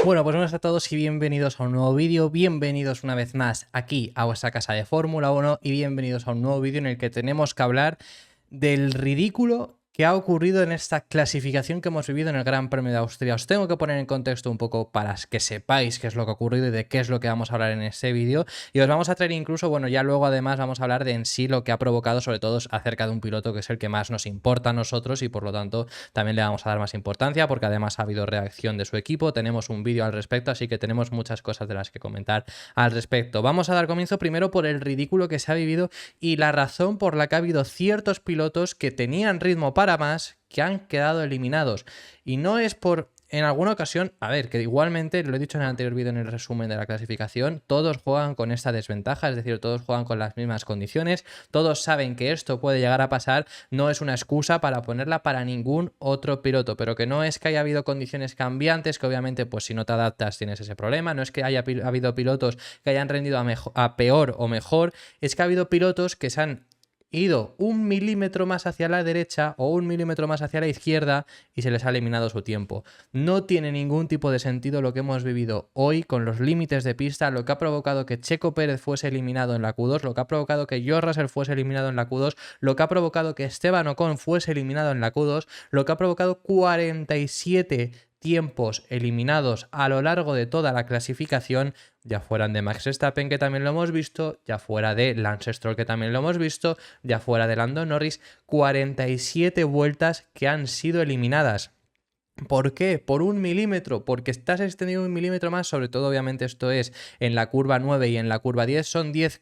Bueno, pues buenas a todos y bienvenidos a un nuevo vídeo, bienvenidos una vez más aquí a vuestra casa de Fórmula 1 y bienvenidos a un nuevo vídeo en el que tenemos que hablar del ridículo que ha ocurrido en esta clasificación que hemos vivido en el Gran Premio de Austria. Os tengo que poner en contexto un poco para que sepáis qué es lo que ha ocurrido y de qué es lo que vamos a hablar en este vídeo. Y os vamos a traer incluso, bueno, ya luego además vamos a hablar de en sí lo que ha provocado, sobre todo acerca de un piloto que es el que más nos importa a nosotros y por lo tanto también le vamos a dar más importancia porque además ha habido reacción de su equipo, tenemos un vídeo al respecto, así que tenemos muchas cosas de las que comentar al respecto. Vamos a dar comienzo primero por el ridículo que se ha vivido y la razón por la que ha habido ciertos pilotos que tenían ritmo para más que han quedado eliminados. Y no es por, en alguna ocasión, a ver, que igualmente, lo he dicho en el anterior vídeo en el resumen de la clasificación, todos juegan con esta desventaja, es decir, todos juegan con las mismas condiciones, todos saben que esto puede llegar a pasar, no es una excusa para ponerla para ningún otro piloto, pero que no es que haya habido condiciones cambiantes, que obviamente pues si no te adaptas tienes ese problema, no es que haya habido pilotos que hayan rendido a peor o mejor, es que ha habido pilotos que se han ido 1 milímetro más hacia la derecha o 1 milímetro más hacia la izquierda y se les ha eliminado su tiempo. No tiene ningún tipo de sentido lo que hemos vivido hoy con los límites de pista, lo que ha provocado que Checo Pérez fuese eliminado en la Q2, lo que ha provocado que George Russell fuese eliminado en la Q2, lo que ha provocado que Esteban Ocon fuese eliminado en la Q2, lo que ha provocado 47 tiempos eliminados a lo largo de toda la clasificación, ya fueran de Max Verstappen, que también lo hemos visto, ya fuera de Lance Stroll, que también lo hemos visto, ya fuera de Lando Norris, 47 vueltas que han sido eliminadas. ¿Por qué? Por 1 milímetro, porque estás extendido 1 milímetro más, sobre todo obviamente esto es en la curva 9 y en la curva 10,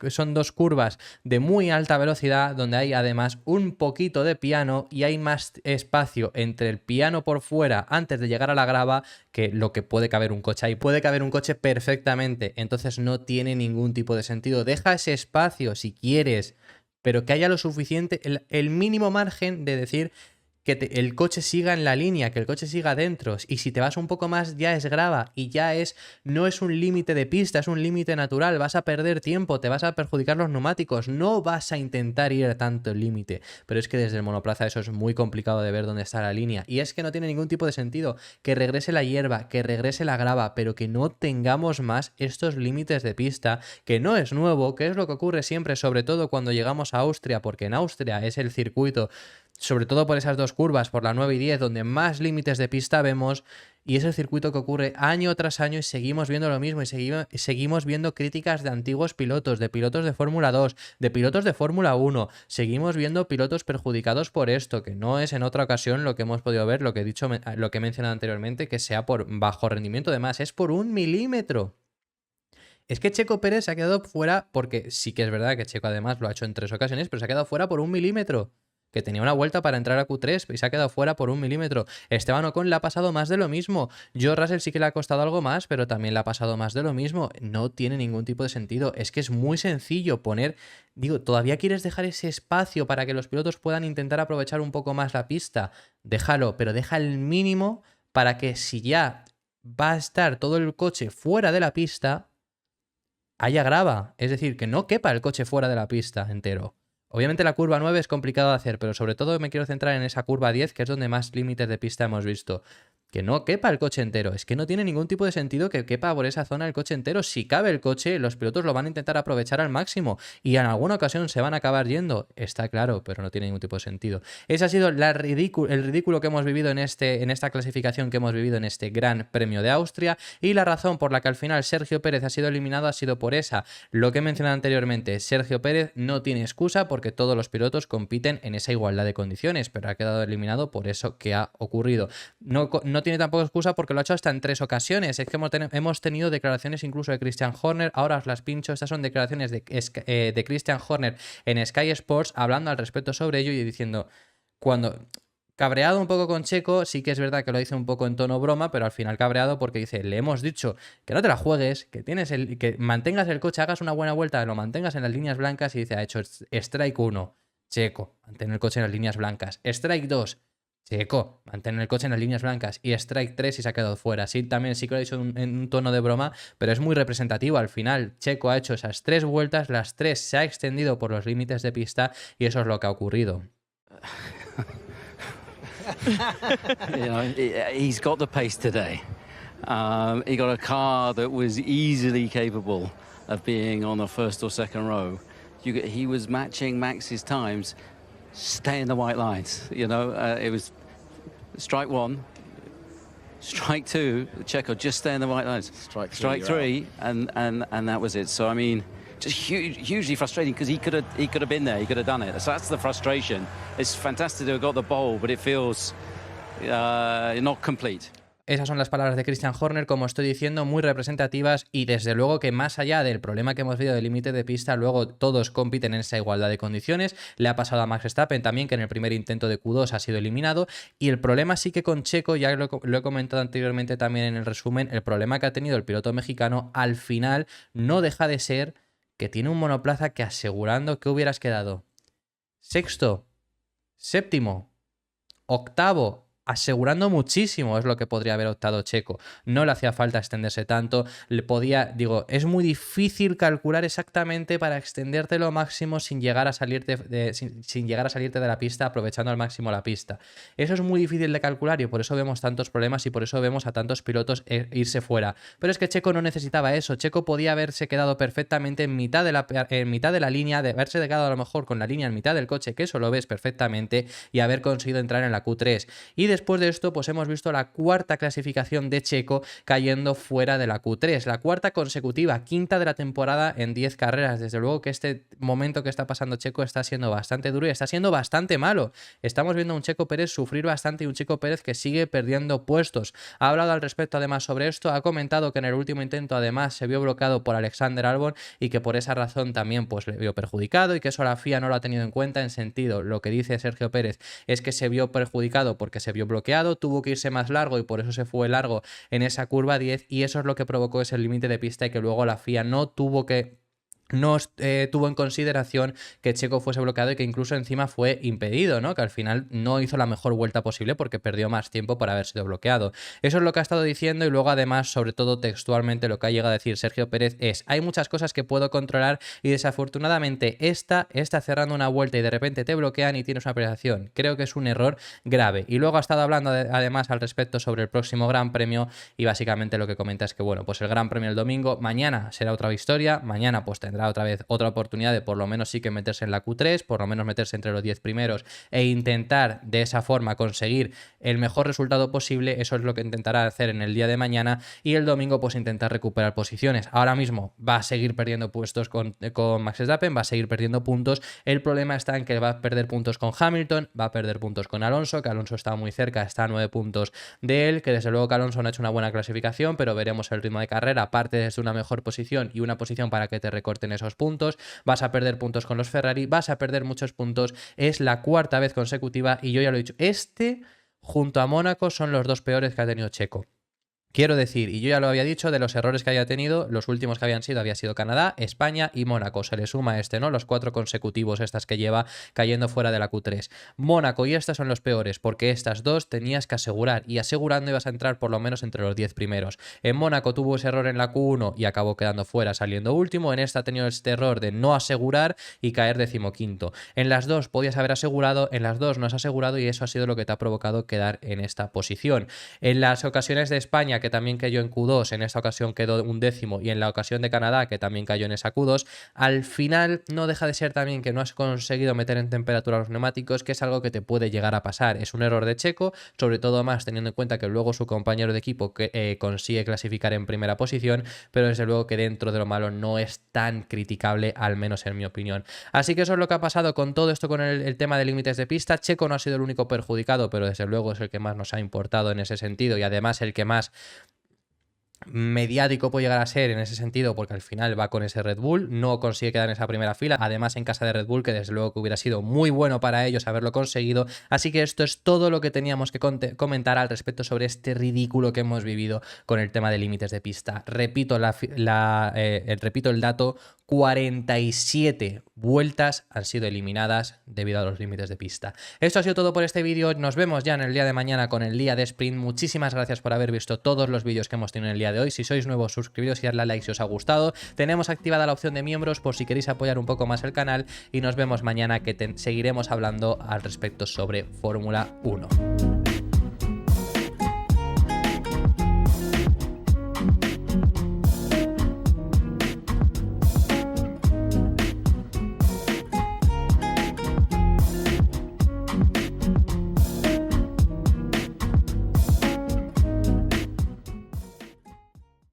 son dos curvas de muy alta velocidad donde hay además un poquito de piano y hay más espacio entre el piano por fuera antes de llegar a la grava que lo que puede caber un coche ahí. Puede caber un coche perfectamente, entonces no tiene ningún tipo de sentido. Deja ese espacio si quieres, pero que haya lo suficiente, el mínimo margen de decir que el coche siga en la línea, que el coche siga dentro. Y si te vas un poco más ya es grava y ya no es un límite de pista, es un límite natural. Vas a perder tiempo, te vas a perjudicar los neumáticos, no vas a intentar ir a tanto el límite. Pero es que desde el monoplaza eso es muy complicado de ver dónde está la línea. Y es que no tiene ningún tipo de sentido que regrese la hierba, que regrese la grava, pero que no tengamos más estos límites de pista, que no es nuevo, que es lo que ocurre siempre, sobre todo cuando llegamos a Austria, porque en Austria es el circuito, sobre todo por esas dos curvas, por la 9 y 10, donde más límites de pista vemos, y es el circuito que ocurre año tras año y seguimos viendo lo mismo, y seguimos viendo críticas de antiguos pilotos, de pilotos de Fórmula 2, de pilotos de Fórmula 1, seguimos viendo pilotos perjudicados por esto, que no es en otra ocasión lo que hemos podido ver, lo que he dicho, lo que he mencionado anteriormente, que sea por bajo rendimiento de más, es por 1 milímetro. Es que Checo Pérez se ha quedado fuera, porque sí que es verdad que Checo además lo ha hecho en 3 ocasiones, pero se ha quedado fuera por 1 milímetro. Que tenía una vuelta para entrar a Q3 y se ha quedado fuera por 1 milímetro. Esteban Ocon le ha pasado más de lo mismo. George Russell sí que le ha costado algo más, pero también le ha pasado más de lo mismo. No tiene ningún tipo de sentido. Es que es muy sencillo poner... Digo, ¿todavía quieres dejar ese espacio para que los pilotos puedan intentar aprovechar un poco más la pista? Déjalo, pero deja el mínimo para que si ya va a estar todo el coche fuera de la pista, haya grava. Es decir, que no quepa el coche fuera de la pista entero. Obviamente la curva 9 es complicado de hacer, pero sobre todo me quiero centrar en esa curva 10, que es donde más límites de pista hemos visto. Que no quepa el coche entero. Es que no tiene ningún tipo de sentido que quepa por esa zona el coche entero. Si cabe el coche, los pilotos lo van a intentar aprovechar al máximo y en alguna ocasión se van a acabar yendo. Está claro, pero no tiene ningún tipo de sentido. Ese ha sido el ridículo que hemos vivido en esta clasificación que hemos vivido en este Gran Premio de Austria, y la razón por la que al final Sergio Pérez ha sido eliminado ha sido por esa. Lo que he mencionado anteriormente, Sergio Pérez no tiene excusa porque todos los pilotos compiten en esa igualdad de condiciones, pero ha quedado eliminado por eso que ha ocurrido. No tiene tampoco excusa porque lo ha hecho hasta en 3 ocasiones. Es que hemos tenido declaraciones incluso de Christian Horner. Ahora os las pincho. Estas son declaraciones de Christian Horner en Sky Sports hablando al respecto sobre ello y diciendo, cuando... Cabreado un poco con Checo, sí que es verdad que lo dice un poco en tono broma, pero al final cabreado porque dice, le hemos dicho que no te la juegues, que mantengas el coche, hagas una buena vuelta, lo mantengas en las líneas blancas, y dice, ha hecho strike 1, Checo, mantén el coche en las líneas blancas. Strike 2, Checo, mantén el coche en las líneas blancas. Y strike 3 y se ha quedado fuera. Sí, también sí que lo he dicho en un tono de broma, pero es muy representativo. Al final, Checo ha hecho esas 3 vueltas, las 3 se ha extendido por los límites de pista y eso es lo que ha ocurrido. You know, he's got the pace today. He got a car that was easily capable of being on the first or second row. He was matching Max's times, stay in the white lines. You know, it was strike one, strike two, Checo just stay in the white lines. Strike three, and that was it. So I mean, just hugely frustrating because he could have been there, he could have done it. So that's the frustration. It's fantastic to have got the pole, but it feels not complete. Esas son las palabras de Christian Horner, como estoy diciendo, muy representativas y desde luego que más allá del problema que hemos visto del límite de pista, luego todos compiten en esa igualdad de condiciones. Le ha pasado a Max Verstappen también, que en el primer intento de Q2 ha sido eliminado, y el problema sí que con Checo, ya lo he comentado anteriormente también en el resumen, el problema que ha tenido el piloto mexicano al final no deja de ser que tiene un monoplaza que asegurando que hubieras quedado sexto, séptimo, octavo, asegurando muchísimo es lo que podría haber optado Checo. No le hacía falta extenderse tanto, es muy difícil calcular exactamente para extenderte lo máximo sin llegar a salirte sin llegar a salirte de la pista, aprovechando al máximo la pista. Eso es muy difícil de calcular y por eso vemos tantos problemas y por eso vemos a tantos pilotos irse fuera. Pero es que Checo no necesitaba eso. Checo podía haberse quedado perfectamente en mitad de la línea, de haberse quedado a lo mejor con la línea en mitad del coche, que eso lo ves perfectamente, y haber conseguido entrar en la Q3. Y después de esto, pues hemos visto la cuarta clasificación de Checo cayendo fuera de la Q3, la cuarta consecutiva, quinta de la temporada en 10 carreras. Desde luego que este momento que está pasando Checo está siendo bastante duro y está siendo bastante malo. Estamos viendo a un Checo Pérez sufrir bastante y un Checo Pérez que sigue perdiendo puestos. Ha hablado al respecto además sobre esto, ha comentado que en el último intento además se vio bloqueado por Alexander Albon y que por esa razón también pues le vio perjudicado y que eso la FIA no lo ha tenido en cuenta. En sentido, lo que dice Sergio Pérez es que se vio perjudicado porque se vio bloqueado, tuvo que irse más largo y por eso se fue largo en esa curva 10 y eso es lo que provocó ese límite de pista y que luego la FIA no tuvo en consideración que Checo fuese bloqueado y que incluso encima fue impedido, ¿no? Que al final no hizo la mejor vuelta posible porque perdió más tiempo por haber sido bloqueado. Eso es lo que ha estado diciendo y luego además, sobre todo textualmente, lo que ha llegado a decir Sergio Pérez es: hay muchas cosas que puedo controlar y desafortunadamente esta está cerrando una vuelta y de repente te bloquean y tienes una penalización. Creo que es un error grave. Y luego ha estado hablando además al respecto sobre el próximo Gran Premio y básicamente lo que comenta es que bueno, pues el Gran Premio el domingo, mañana será otra historia, mañana pues tendrá otra vez otra oportunidad de por lo menos sí que meterse en la Q3, por lo menos meterse entre los 10 primeros e intentar de esa forma conseguir el mejor resultado posible. Eso es lo que intentará hacer en el día de mañana y el domingo pues intentar recuperar posiciones. Ahora mismo va a seguir perdiendo puestos con Max Verstappen, va a seguir perdiendo puntos. El problema está en que va a perder puntos con Hamilton, va a perder puntos con Alonso, que Alonso está muy cerca, está a 9 puntos de él, que desde luego que Alonso no ha hecho una buena clasificación, pero veremos el ritmo de carrera, parte desde una mejor posición y una posición para que te recorten esos puntos. Vas a perder puntos con los Ferrari, vas a perder muchos puntos. Es la cuarta vez consecutiva y yo ya lo he dicho, junto a Mónaco son los dos peores que ha tenido Checo. Quiero decir, y yo ya lo había dicho, de los errores que había tenido, los últimos que había sido Canadá, España y Mónaco. Se le suma ¿no? Los 4 consecutivos estas que lleva cayendo fuera de la Q3. Mónaco y estas son los peores, porque estas dos tenías que asegurar, y asegurando ibas a entrar por lo menos entre los 10 primeros. En Mónaco tuvo ese error en la Q1 y acabó quedando fuera, saliendo último. En esta ha tenido este error de no asegurar y caer 15º. En las dos podías haber asegurado, en las dos no has asegurado y eso ha sido lo que te ha provocado quedar en esta posición. En las ocasiones de España, que también cayó en Q2, en esta ocasión quedó 11º, y en la ocasión de Canadá, que también cayó en esa Q2, al final no deja de ser también que no has conseguido meter en temperatura los neumáticos, que es algo que te puede llegar a pasar. Es un error de Checo, sobre todo más teniendo en cuenta que luego su compañero de equipo consigue clasificar en primera posición, pero desde luego que dentro de lo malo no es tan criticable, al menos en mi opinión. Así que eso es lo que ha pasado con todo esto, con el tema de límites de pista. Checo no ha sido el único perjudicado, pero desde luego es el que más nos ha importado en ese sentido y además el que más mediático puede llegar a ser en ese sentido, porque al final va con ese Red Bull, no consigue quedar en esa primera fila, además en casa de Red Bull, que desde luego que hubiera sido muy bueno para ellos haberlo conseguido. Así que esto es todo lo que teníamos que comentar al respecto sobre este ridículo que hemos vivido con el tema de límites de pista. Repito, repito el dato: 47 vueltas han sido eliminadas debido a los límites de pista. Esto ha sido todo por este vídeo. Nos vemos ya en el día de mañana con el día de sprint. Muchísimas gracias por haber visto todos los vídeos que hemos tenido en el día de hoy. Si sois nuevos, suscribiros y darle a like si os ha gustado. Tenemos activada la opción de miembros por si queréis apoyar un poco más el canal y nos vemos mañana, que seguiremos hablando al respecto sobre Fórmula 1.